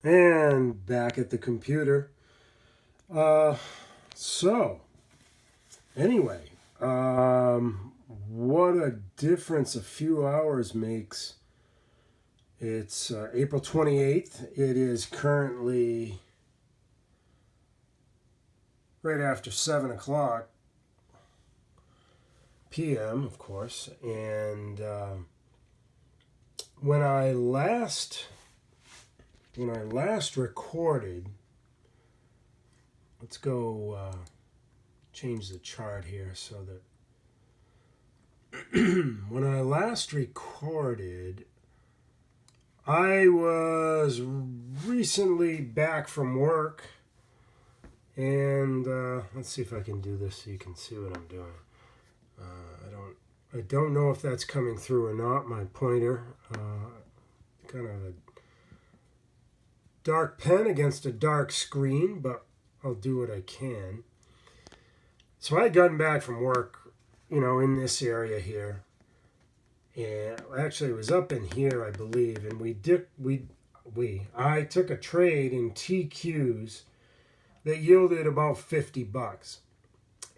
And back at the computer. So, anyway, what a difference a few hours makes. It's April 28th. It is currently right after 7 o'clock p.m., of course. And when I last recorded, let's go change the chart here so that when I last recorded, I was recently back from work, and let's see if I can do this so you can see what I'm doing. I don't know if that's coming through or not. My pointer, kind of a dark pen against a dark screen, but I'll do what I can. So I had gotten back from work, in this area here, and actually it was up in here, I believe, and I took a trade in TQs that yielded about $50,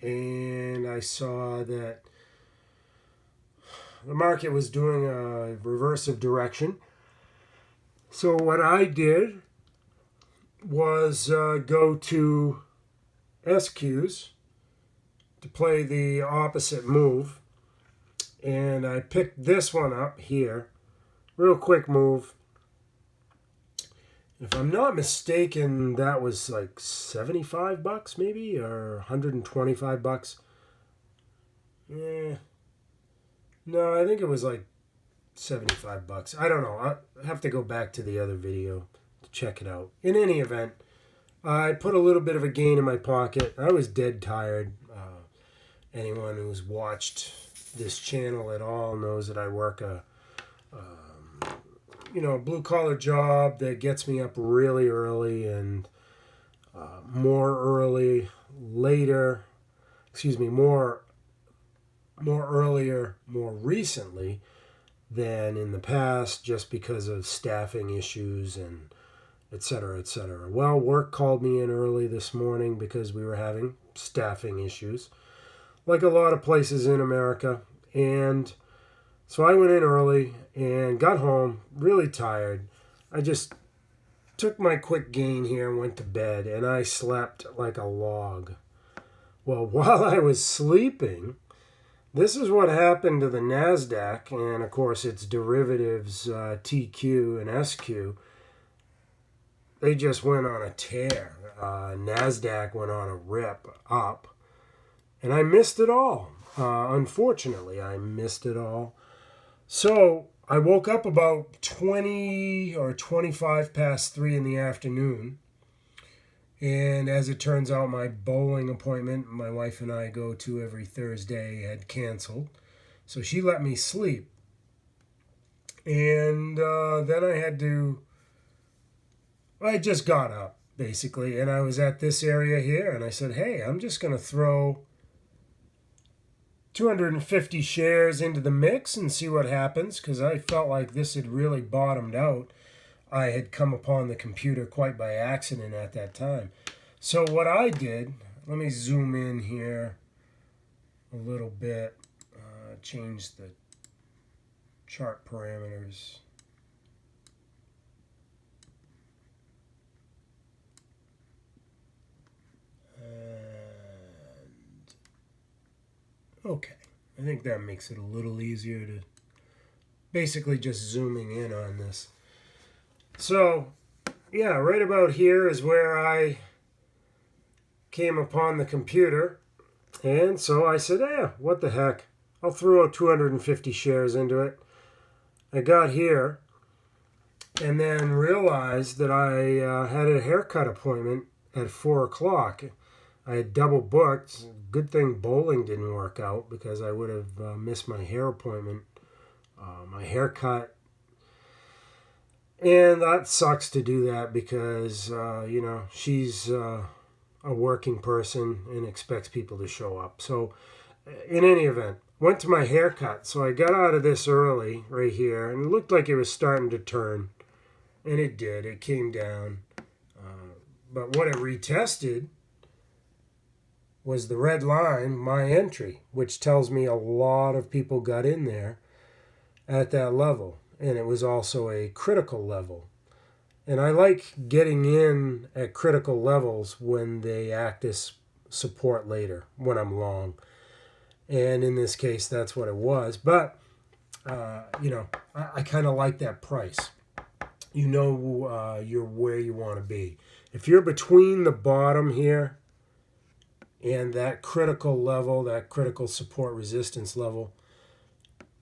and I saw that the market was doing a reversive direction. So what I did was go to SQs to play the opposite move. And I picked this one up here. Real quick move. If I'm not mistaken, that was like $75 maybe, or $125. No, I think it was like $75. I don't know. I have to go back to the other video to check it out. In any event, I put a little bit of a gain in my pocket. I was dead tired. Anyone who's watched this channel at all knows that I work a blue collar job that gets me up really early and more recently than in the past, just because of staffing issues and et cetera, et cetera. Well, work called me in early this morning because we were having staffing issues, like a lot of places in America. And so I went in early and got home really tired. I just took my quick gain here and went to bed, and I slept like a log. Well, while I was sleeping, this is what happened to the NASDAQ, and of course its derivatives, TQ and SQ. They just went on a tear. NASDAQ went on a rip up, and I missed it all. Unfortunately, I missed it all. So I woke up about 20 or 25 past 3 in the afternoon. And as it turns out, my bowling appointment my wife and I go to every Thursday had canceled. So she let me sleep. And then I just got up, basically. And I was at this area here, and I said, hey, I'm just going to throw 250 shares into the mix and see what happens, because I felt like this had really bottomed out. I had come upon the computer quite by accident at that time. So what I did, let me zoom in here a little bit, change the chart parameters. Okay, I think that makes it a little easier to basically just zooming in on this. So, yeah, right about here is where I came upon the computer. And so I said, what the heck? I'll throw 250 shares into it. I got here and then realized that I had a haircut appointment at 4 o'clock. I had double booked. Good thing bowling didn't work out, because I would have missed my hair appointment, my haircut. And that sucks to do that because, she's a working person and expects people to show up. So in any event, went to my haircut. So I got out of this early right here, and it looked like it was starting to turn. and it did. It came down. But what it retested was the red line, my entry, which tells me a lot of people got in there at that level. And it was also a critical level. And I like getting in at critical levels when they act as support later, when I'm long. And in this case, that's what it was. But, I kind of like that price. You're where you want to be. If you're between the bottom here and that critical level, that critical support resistance level,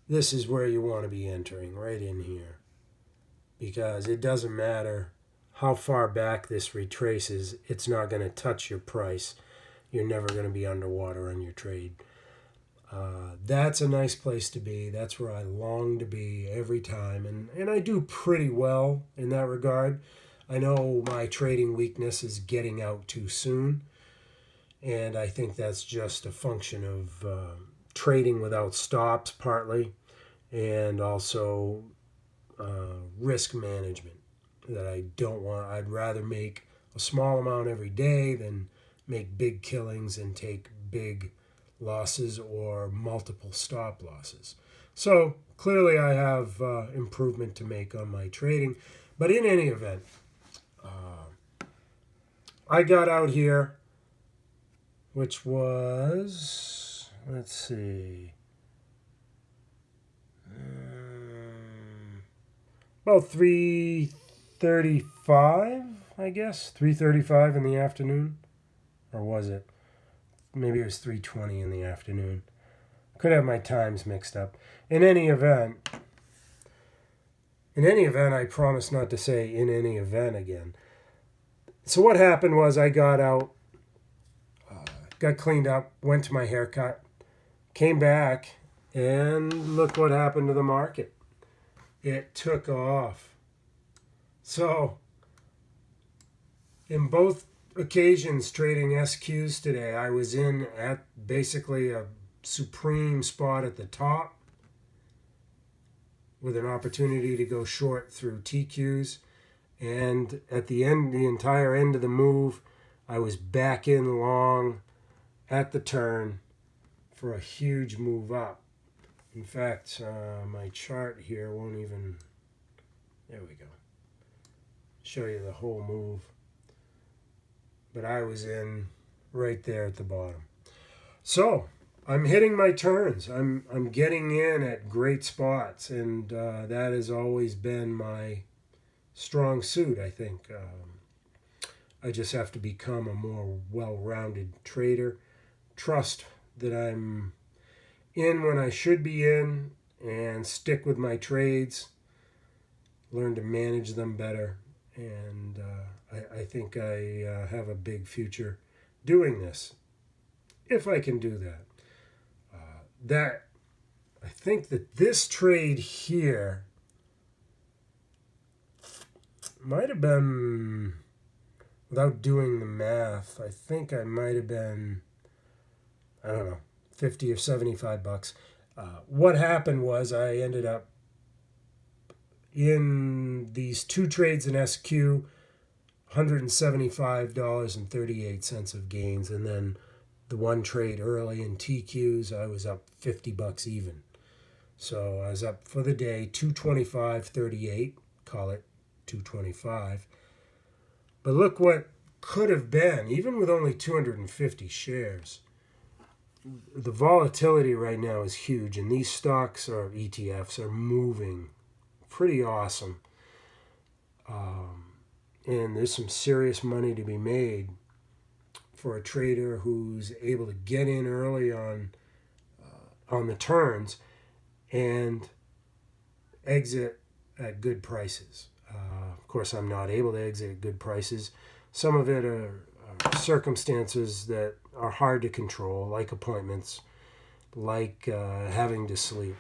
this is where you want to be entering, right in here. Because it doesn't matter how far back this retraces, it's not going to touch your price. You're never going to be underwater on your trade. That's a nice place to be. That's where I long to be every time. And I do pretty well in that regard. I know my trading weakness is getting out too soon. And I think that's just a function of trading without stops partly. And also risk management that I don't want. I'd rather make a small amount every day than make big killings and take big losses or multiple stop losses. So clearly I have improvement to make on my trading. But in any event, I got out here, which was, let's see, about 3:35, I guess. 3:35 in the afternoon. Or was it? Maybe it was 3:20 in the afternoon. Could have my times mixed up. In any event, I promise not to say in any event again. So what happened was I got out, got cleaned up, went to my haircut, came back, and look what happened to the market. It took off. So, in both occasions trading SQs today, I was in at basically a supreme spot at the top with an opportunity to go short through TQs. And at the end, the entire end of the move, I was back in long at the turn for a huge move up. In fact, my chart here won't even, there we go, show you the whole move. But I was in right there at the bottom. So I'm hitting my turns. I'm getting in at great spots, and that has always been my strong suit, I think. I just have to become a more well-rounded trader. Trust that I'm in when I should be in, and stick with my trades. Learn to manage them better, and I think I have a big future doing this, if I can do that. I think that this trade here might have been, without doing the math, I think I might have been, I don't know, 50 or $75. What happened was I ended up in these two trades in SQ, $175.38 of gains, and then the one trade early in TQs, I was up $50 even. So I was up for the day $225.38, call it $225. But look what could have been, even with only 250 shares. The volatility right now is huge, and these stocks or ETFs are moving pretty awesome. And there's some serious money to be made for a trader who's able to get in early on the turns and exit at good prices. Of course, I'm not able to exit at good prices. Some of it are circumstances that are hard to control, like appointments, like having to sleep.